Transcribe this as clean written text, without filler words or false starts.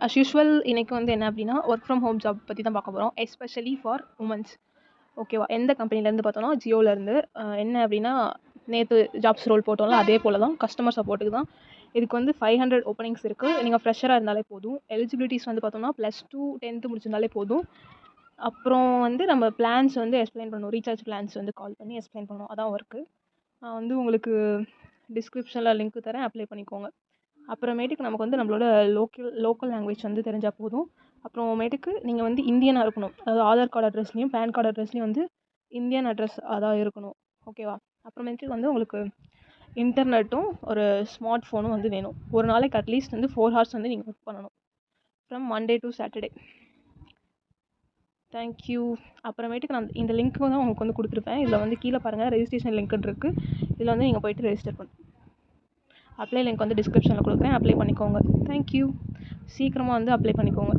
As usual இன்றைக்கி வந்து என்ன அப்படின்னா ஒர்க் ஃப்ரம் ஹோம் ஜாப் பற்றி தான் பார்க்க போகிறோம், எஸ்பெஷலி ஃபார் உமன்ஸ். ஓகேவா? எந்த கம்பெனிலேருந்து பார்த்தோன்னா ஜியோலேருந்து. என்ன அப்படின்னா நேற்று ஜாப்ஸ் ரோல் போட்டோம்ல அதே போல் தான், கஸ்டமர் சப்போர்ட்டுக்கு தான். இதுக்கு வந்து 500 ஓப்பனிங்ஸ் இருக்குது. நீங்கள் ஃப்ரெஷராக இருந்தாலே போதும். எலிஜிபிலிட்டிஸ் வந்து பார்த்தோம்னா +2 10th முடிச்சிருந்தாலே போதும். அப்புறம் வந்து நம்ம பிளான்ஸ் வந்து எக்ஸ்பிளைன் பண்ணணும், ரீசார்ஜ் பிளான்ஸ் வந்து கால் பண்ணி எக்ஸ்பிளைன் பண்ணணும், அதான் ஒர்க்கு. நான் வந்து உங்களுக்கு டிஸ்கிரிப்ஷனில் லிங்க் தரேன், அப்ளை பண்ணிக்கோங்க. அப்புறமேட்டுக்கு நமக்கு வந்து நம்மளோட லோக்கல் லாங்குவேஜ் வந்து தெரிஞ்சால் போதும். அப்புறமேட்டுக்கு நீங்கள் வந்து இந்தியனாக இருக்கணும், அதாவது ஆதார் கார்டு அட்ரஸ்லையும் பேன் கார்டு அட்ரஸ்லையும் வந்து இந்தியன் அட்ரஸ் அதான் இருக்கணும். ஓகேவா? அப்புறமேட்டுக்கு வந்து உங்களுக்கு இன்டர்நெட்டும் ஒரு ஸ்மார்ட் ஃபோனும் வந்து வேணும். ஒரு நாளைக்கு அட்லீஸ்ட் வந்து 4 hours வந்து நீங்கள் ஒர்க் பண்ணணும், from Monday to Saturday. Thank you. அப்புறமேட்டுக்கு நான் இந்த லிங்க்கு தான் உங்களுக்கு வந்து கொடுத்துருப்பேன். இதில் வந்து கீழே பாருங்கள், ரெஜிஸ்ட்ரேஷன் லிங்க்னு இருக்குது. இதில் வந்து நீங்கள் போய்ட்டு ரெஜிஸ்டர் பண்ணணும். அப்ளை லிங்க் வந்து டிஸ்கிரிப்ஷனில் கொடுக்குறேன், அப்ளை பண்ணிக்கோங்க. தேங்க்யூ. சீக்கிரமாக வந்து அப்ளை பண்ணிக்கோங்க.